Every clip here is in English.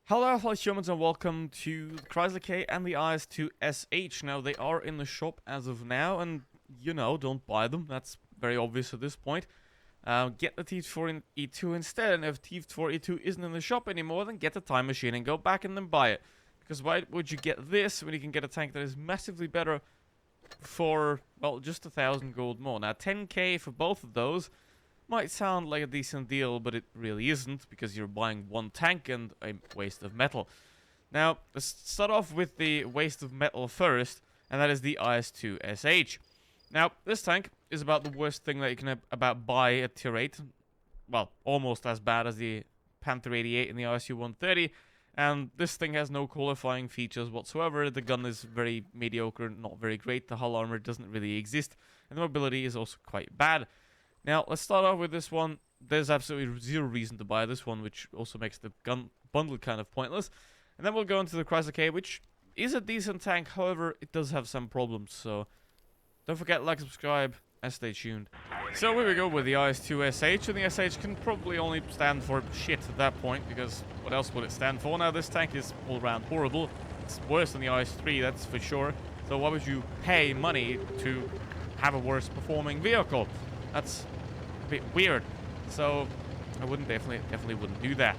Hello, fellow humans, and welcome to the Chrysler K and the IS2SH. Now, they are in the shop as of now, and, don't buy them. That's very obvious at this point. Get the T4 E2 instead, and if T4 E2 isn't in the shop anymore, then get the time machine and go back and then buy it. Because why would you get this when you can get a tank that is massively better for, well, just 1,000 gold more? Now, 10k for both of those might sound like a decent deal, but it really isn't, because you're buying one tank and a waste of metal. Now, let's start off with the waste of metal first, and that is the IS2SH. Now, this tank is about the worst thing that you can buy at tier 8. Well, almost as bad as the Panther 88 and the ISU 130, and this thing has no qualifying features whatsoever. The gun is very mediocre, not very great, the hull armor doesn't really exist, and the mobility is also quite bad. Now, let's start off with this one. There's absolutely zero reason to buy this one, which also makes the gun bundle kind of pointless. And then we'll go into the Chrysler K, which is a decent tank. However, it does have some problems, so don't forget to like, subscribe, and stay tuned. So here we go with the IS2SH, and the SH can probably only stand for shit at that point, because what else would it stand for? Now, this tank is all around horrible. It's worse than the IS3, that's for sure. So why would you pay money to have a worse performing vehicle? That's a bit weird, so I definitely wouldn't do that.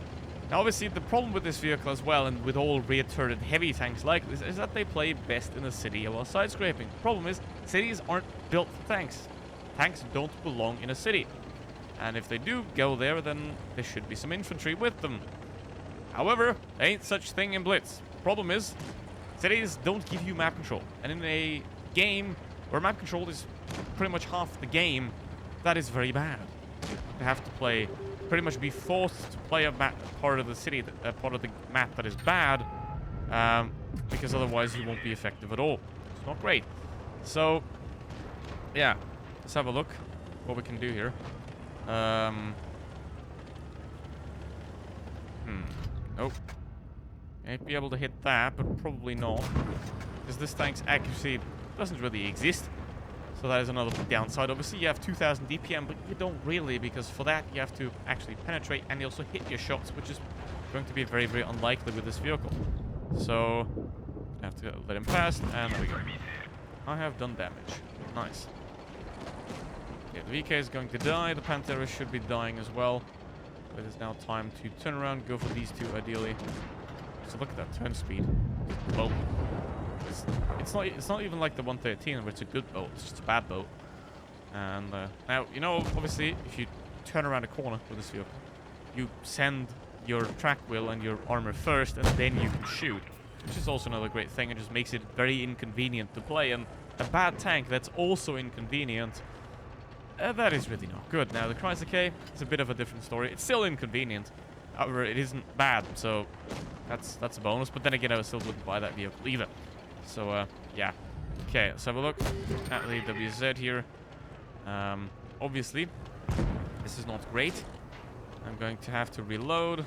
Now, obviously, the problem with this vehicle as well, and with all rear-turreted heavy tanks like this, is that they play best in the city while side scraping. The problem is, cities aren't built for tanks. Tanks don't belong in a city, and if they do go there, then there should be some infantry with them. However, there ain't such thing in Blitz. The problem is, cities don't give you map control, and in a game where map control is pretty much half the game, that is very bad. You have to pretty much be forced to play a part of the city, part of the map that is bad, because otherwise you won't be effective at all. It's not great. So, yeah, let's have a look what we can do here. Nope. Might be able to hit that, but probably not, because this tank's accuracy doesn't really exist. So that is another downside. Obviously, you have 2,000 DPM, but you don't really, because for that, you have to actually penetrate and you also hit your shots, which is going to be very, very unlikely with this vehicle. So, I have to let him pass, and there we go. I have done damage. Nice. Okay, the VK is going to die. The Pantera should be dying as well. It is now time to turn around, go for these two, ideally. So look at that turn speed. Boom. It's not even like the 113 where it's a good boat, it's just a bad boat. And now, obviously, if you turn around a corner with this vehicle, you send your track wheel and your armor first, and then you can shoot. Which is also another great thing. It just makes it very inconvenient to play, and a bad tank that's also inconvenient, that is really not good. Now, the Chrysler K is a bit of a different story. It's still inconvenient. However, it isn't bad, so that's a bonus. But then again, I still wouldn't buy that vehicle either. So, yeah. Okay, let's have a look at the WZ here. Obviously, this is not great. I'm going to have to reload.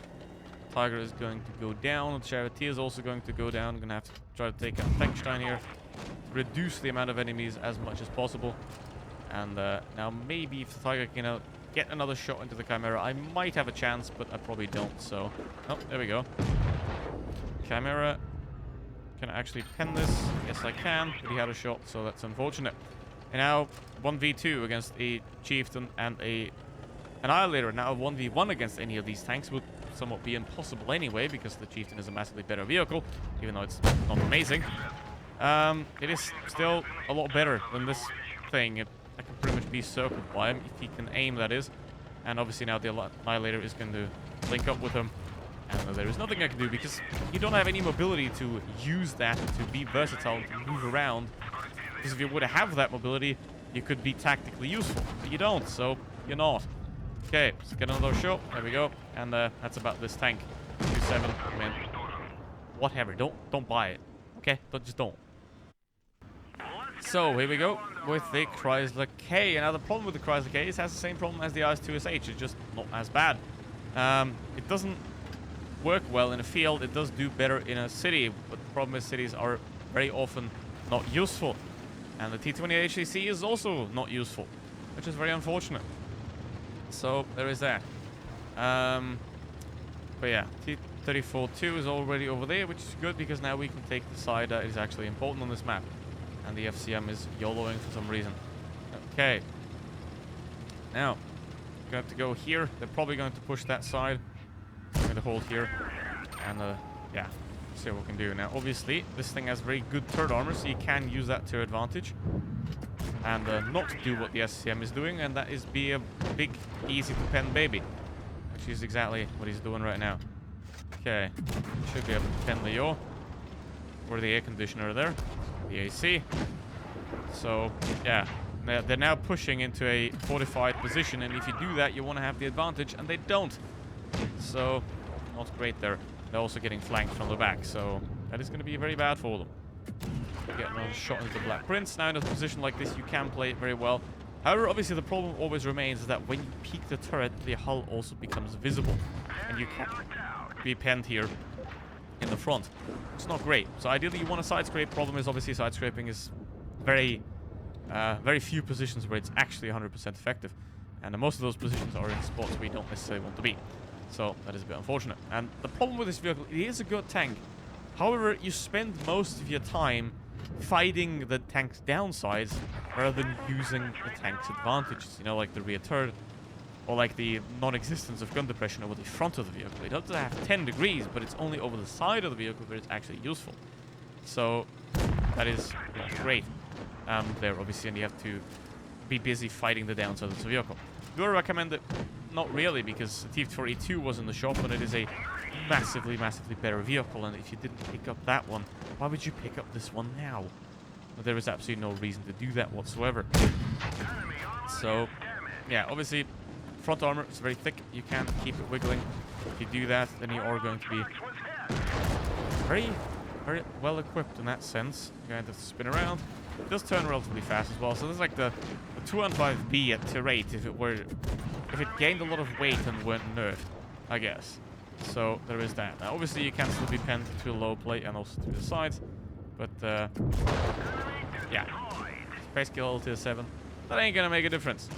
Tiger is going to go down. Charity is also going to go down. I'm going to have to try to take out Tankstein here to reduce the amount of enemies as much as possible. And now maybe if the Tiger can get another shot into the Chimera, I might have a chance, but I probably don't. So, oh, there we go. Chimera. Can I actually pen this? Yes, I can, but he had a shot, so that's unfortunate. And now, 1v2 against a Chieftain and an Annihilator. Now, 1v1 against any of these tanks would somewhat be impossible anyway, because the Chieftain is a massively better vehicle, even though it's not amazing. It is still a lot better than this thing. I can pretty much be circled by him, if he can aim, that is. And obviously now the Annihilator is going to link up with him. And there is nothing I can do, because you don't have any mobility to use that to be versatile, to move around. Because if you were to have that mobility, you could be tactically useful. But you don't, so you're not. Okay, let's get another shot. There we go. And that's about this tank. 2.7. I mean, whatever. Don't buy it. Okay? Just don't. So, here we go with the Chrysler K. And now the problem with the Chrysler K is it has the same problem as the IS2SH. It's just not as bad. It doesn't work well in a field. It does do better in a city, but the problem is cities are very often not useful, and the T20 HCC is also not useful, which is very unfortunate. So there is that. But yeah, 34-2 is already over there, which is good because now we can take the side that is actually important on this map. And the FCM is YOLOing for some reason. Okay. Now, going to go here. They're probably going to push that side. I'm going to hold here. And, yeah, see what we can do. Now, obviously, this thing has very good turret armor, so you can use that to your advantage. And not do what the SCM is doing, and that is be a big, easy-to-pen baby. Which is exactly what he's doing right now. Okay. Should be able to pen the yaw. Or the air conditioner there. The AC. So, yeah. They're now pushing into a fortified position, and if you do that, you want to have the advantage, and they don't. So, not great there. They're also getting flanked from the back, so that is going to be very bad for them. Get another shot into the Black Prince. Now in a position like this, you can play it very well. However, obviously the problem always remains that when you peek the turret, the hull also becomes visible, and you can't be penned here in the front. It's not great. So ideally, you want to side scrape. Problem is, obviously, side scraping is very few positions where it's actually 100% effective, and most of those positions are in spots where you don't necessarily want to be. So that is a bit unfortunate. And the problem with this vehicle, it is a good tank. However, you spend most of your time fighting the tank's downsides rather than using the tank's advantages. You know, like the rear turret, or like the non-existence of gun depression over the front of the vehicle. It doesn't have 10 degrees, but it's only over the side of the vehicle where it's actually useful. So that is great. There, obviously, and you have to be busy fighting the downside of the vehicle. Do I recommend it? Not really, because the T-42 was in the shop, and it is a massively, massively better vehicle. And if you didn't pick up that one, why would you pick up this one now? Well, there is absolutely no reason to do that whatsoever. So, yeah, obviously, front armor is very thick. You can't keep it wiggling. If you do that, then you are going to be very, very well equipped in that sense. You're going to have to spin around. It does turn relatively fast as well. So this is like the 215B at tier 8 if it gained a lot of weight and weren't nerfed, I guess. So there is that. Now obviously you can still be penned to a low plate and also to the sides. But yeah. Space kill tier 7. That ain't gonna make a difference.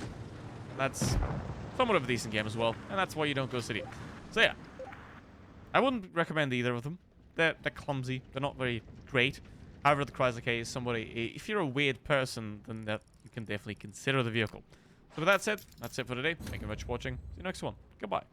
That's somewhat of a decent game as well. And that's why you don't go city. So yeah. I wouldn't recommend either of them. They're clumsy. They're not very great. However, the Chrysler K is somebody, if you're a weird person, then that you can definitely consider the vehicle. So with that said, that's it for today. Thank you very much for watching. See you next one. Goodbye.